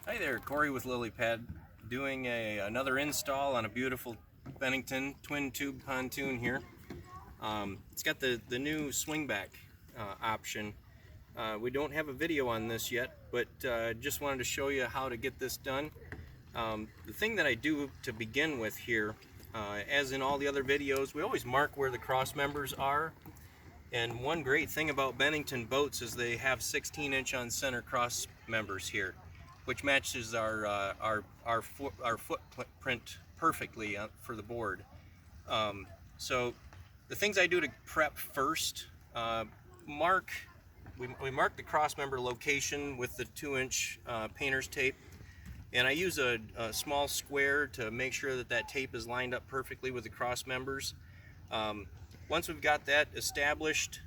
Hi there, Corey with LilliPad, doing another install on a beautiful Bennington twin tube pontoon here. It's got the new swingback option. We don't have a video on this yet, but just wanted to show you how to get this done. The thing that I do to begin with here, as in all the other videos, we always mark where the cross members are. And one great thing about Bennington boats is they have 16-inch on center cross members here, which matches our footprint perfectly for the board. So the things I do to prep first, we mark the cross member location with the 2-inch painter's tape, and I use a small square to make sure that that tape is lined up perfectly with the cross members. Once we've got that established,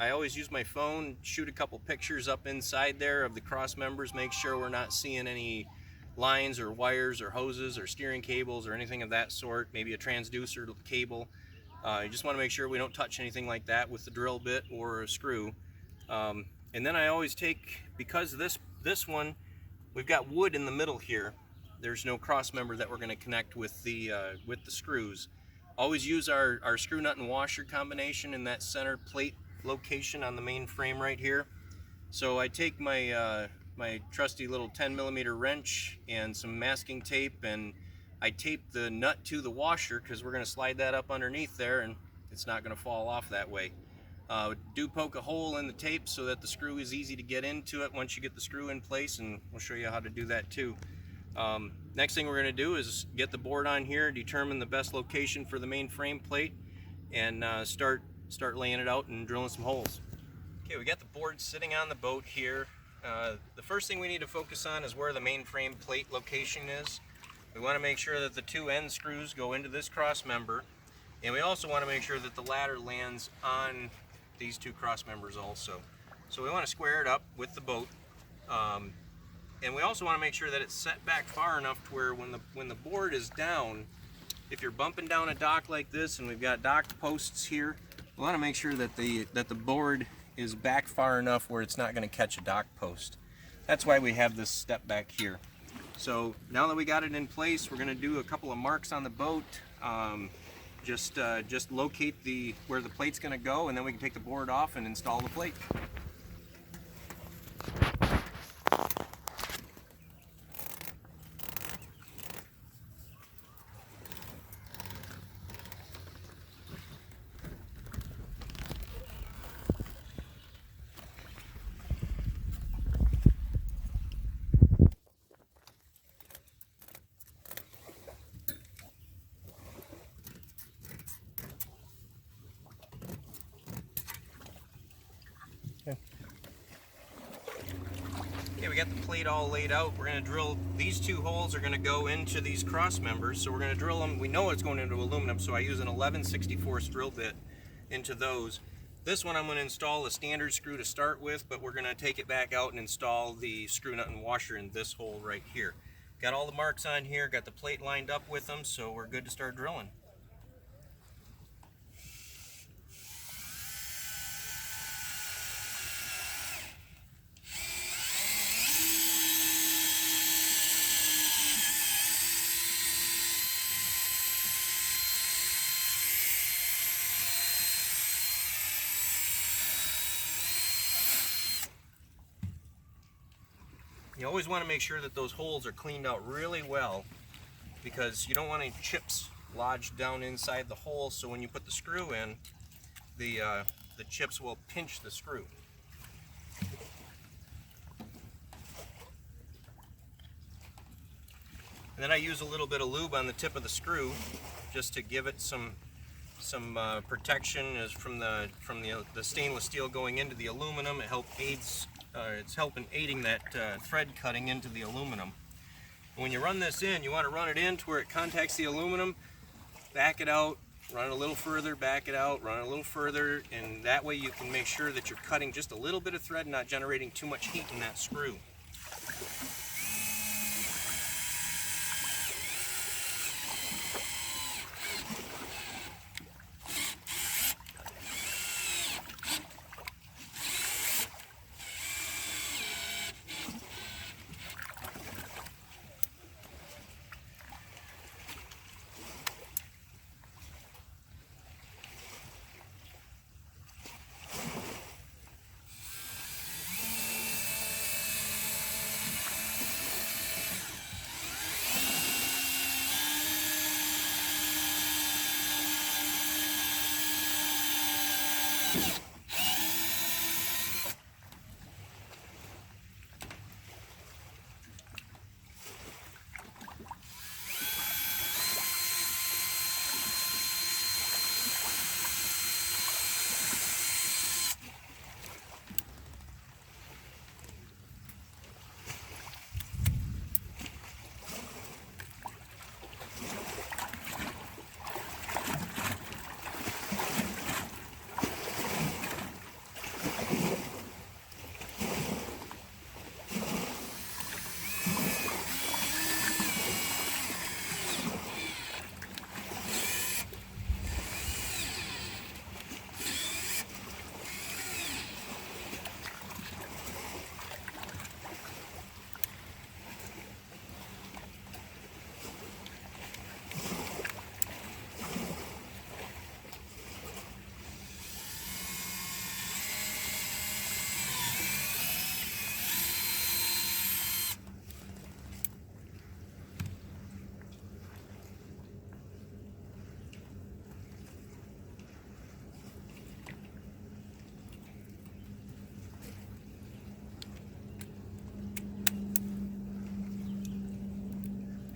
I always use my phone, shoot a couple pictures up inside there of the cross members, make sure we're not seeing any lines or wires or hoses or steering cables or anything of that sort, maybe a transducer cable. You just want to make sure we don't touch anything like that with the drill bit or a screw. And then I always take, because this one, we've got wood in the middle here, there's no cross member that we're going to connect with the screws. Always use our screw nut and washer combination in that center plate location on the main frame right here. So I take my my trusty little 10mm wrench and some masking tape, and I tape the nut to the washer because we're going to slide that up underneath there and it's not going to fall off that way. Do poke a hole in the tape so that the screw is easy to get into it once you get the screw in place, and we'll show you how to do that too. Next thing we're going to do is get the board on here, determine the best location for the main frame plate, and start laying it out and drilling some holes. Okay, we got the board sitting on the boat here. The first thing we need to focus on is where the main frame plate location is. We want to make sure that the two end screws go into this cross member, and we also want to make sure that the ladder lands on these two cross members also. So we want to square it up with the boat. And we also want to make sure that it's set back far enough to where when the board is down, if you're bumping down a dock like this and we've got docked posts here, we want to make sure that the board is back far enough where it's not going to catch a dock post. That's why we have this step back here. So now that we got it in place, we're going to do a couple of marks on the boat. Just locate where the plate's going to go, and then we can take the board off and install the plate. Okay, we got the plate all laid out. We're going to drill, these two holes are going to go into these cross members, so we're going to drill them. We know it's going into aluminum, so I use an 11/64 drill bit into those. This one I'm going to install a standard screw to start with, but we're going to take it back out and install the screw nut and washer in this hole right here. Got all the marks on here, got the plate lined up with them, so we're good to start drilling. You always want to make sure that those holes are cleaned out really well, because you don't want any chips lodged down inside the hole, so when you put the screw in, the chips will pinch the screw. And then I use a little bit of lube on the tip of the screw just to give it some protection as from the stainless steel going into the aluminum. It's helping aiding that thread cutting into the aluminum. When you run this in, you want to run it in to where it contacts the aluminum, back it out, run it a little further, back it out, run it a little further, and that way you can make sure that you're cutting just a little bit of thread, not generating too much heat in that screw.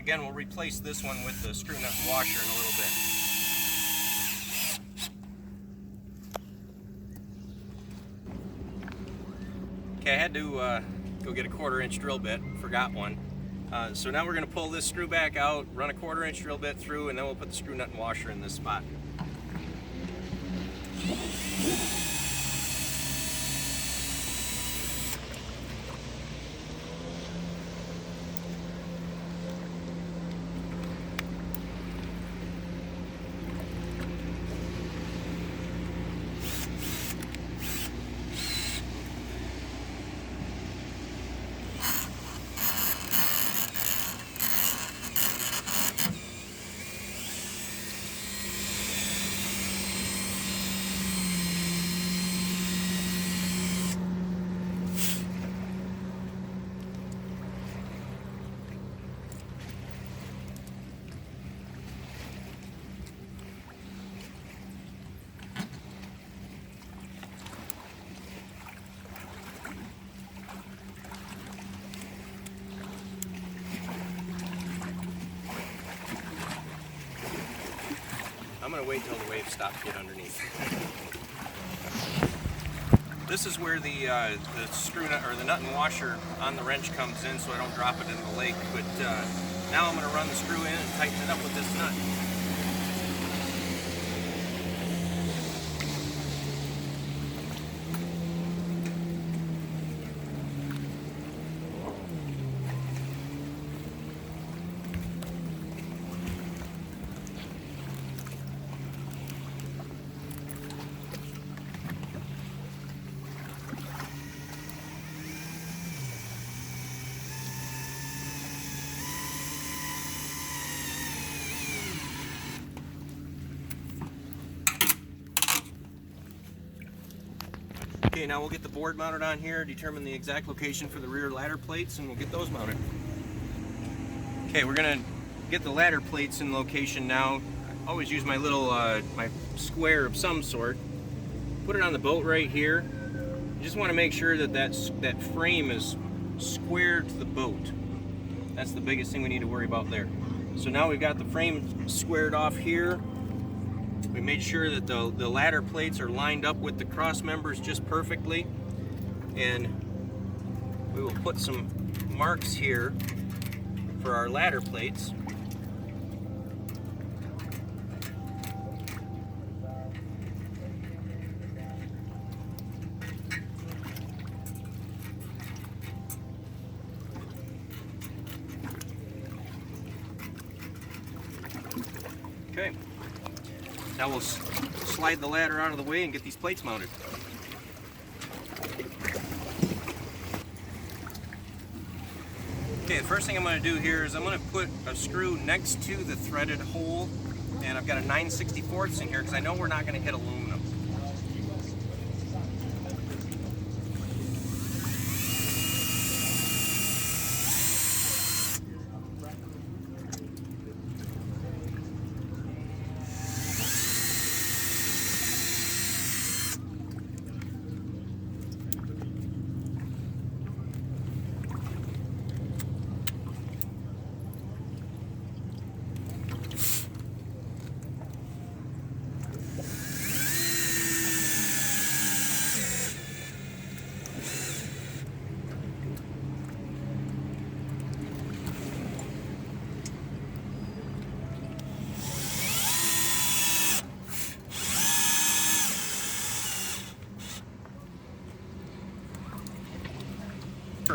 Again, we'll replace this one with the screw nut and washer in a little bit. Okay, I had to go get a 1/4-inch drill bit, forgot one. So now we're going to pull this screw back out, run a 1/4-inch drill bit through, and then we'll put the screw nut and washer in this spot. I'm going to wait till the waves stop to get underneath. This is where the screw nut or the nut and washer on the wrench comes in, so I don't drop it in the lake. But now I'm going to run the screw in and tighten it up with this nut. Okay, now we'll get the board mounted on here, determine the exact location for the rear ladder plates, and we'll get those mounted. Okay, we're gonna get the ladder plates in location now. I always use my little my square of some sort. Put it on the boat right here. You just want to make sure that that frame is square to the boat. That's the biggest thing we need to worry about there. So now we've got the frame squared off here. We made sure that the ladder plates are lined up with the cross members just perfectly, and we will put some marks here for our ladder plates. Okay. Now we'll slide the ladder out of the way and get these plates mounted. Okay, the first thing I'm going to do here is I'm going to put a screw next to the threaded hole, and I've got a 9/64 in here because I know we're not going to hit aluminum.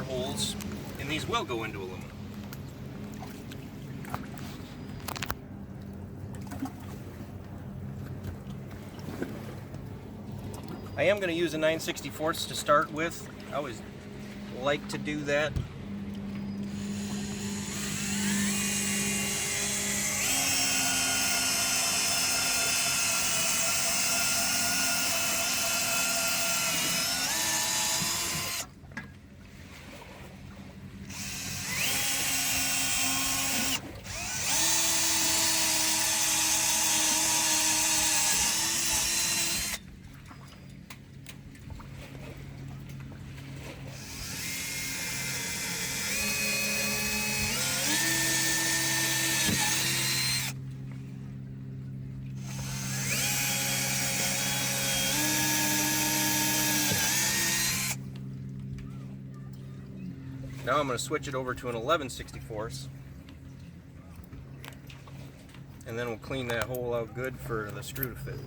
Holes, and these will go into aluminum. I am going to use a 9/64 to start with. I always like to do that. Now I'm going to switch it over to an 11/64, and then we'll clean that hole out good for the screw to fit.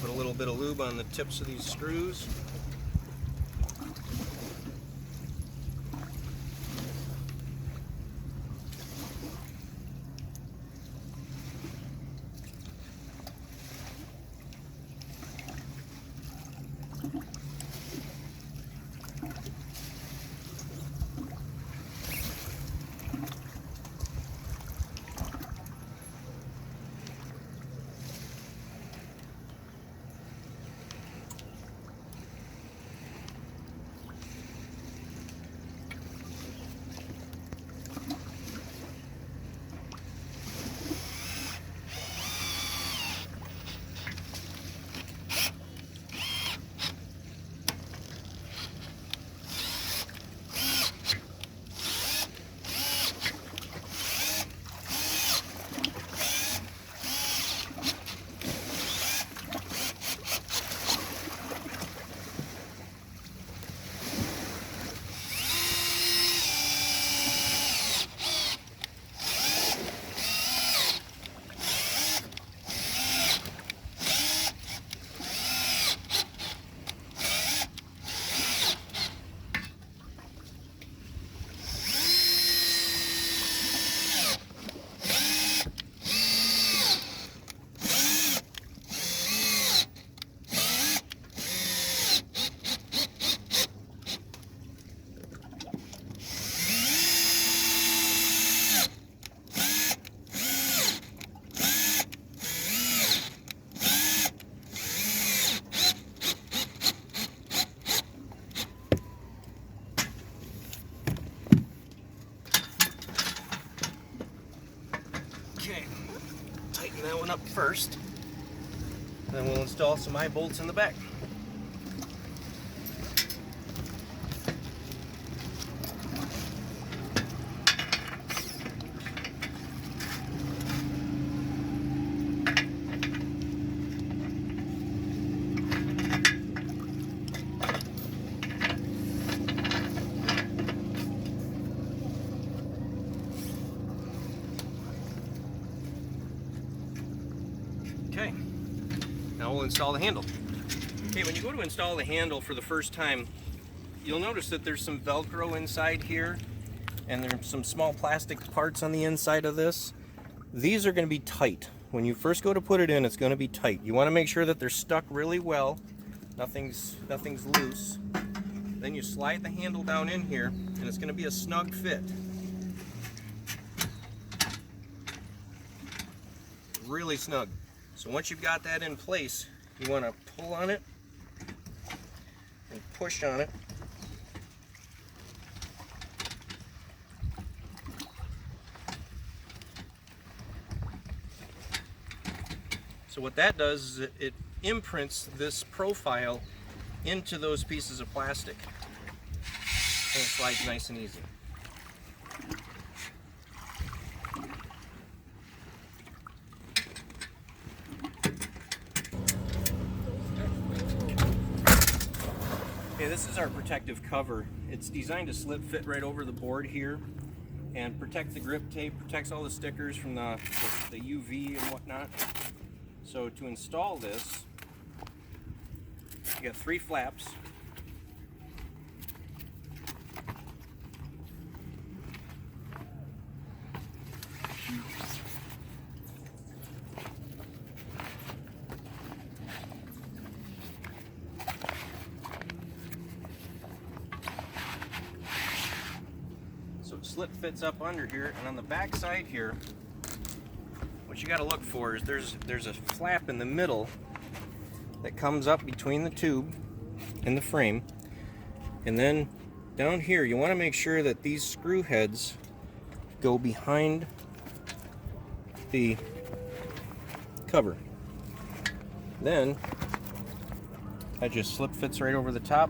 Put a little bit of lube on the tips of these screws. Okay, tighten that one up first. Then we'll install some eye bolts in the back. Okay, now we'll install the handle. Okay, when you go to install the handle for the first time, you'll notice that there's some Velcro inside here, and there's some small plastic parts on the inside of this. These are going to be tight. When you first go to put it in, it's going to be tight. You want to make sure that they're stuck really well. Nothing's loose. Then you slide the handle down in here, and it's going to be a snug fit. Really snug. So once you've got that in place, you want to pull on it and push on it. So what that does is it imprints this profile into those pieces of plastic. and it slides nice and easy. Okay, this is our protective cover. It's designed to slip fit right over the board here and protect the grip tape, protects all the stickers from the UV and whatnot. So to install this, you got 3 flaps. So it slip fits up under here, and on the back side here, what you got to look for is there's a flap in the middle that comes up between the tube and the frame, and then down here you want to make sure that these screw heads go behind the cover. Then that just slip fits right over the top.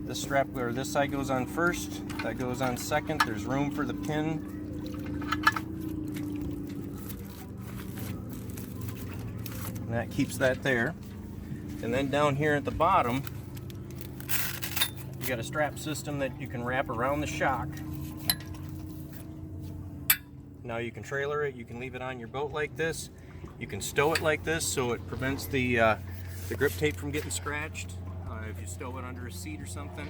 This strap, or this side, goes on first, that goes on second. There's room for the pin. And that keeps that there. And then down here at the bottom, you got a strap system that you can wrap around the shock. Now you can trailer it, you can leave it on your boat like this. You can stow it like this so it prevents the grip tape from getting scratched. If you stow it under a seat or something,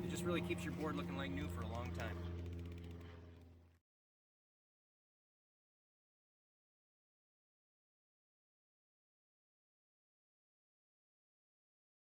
it just really keeps your board looking like new for a long time.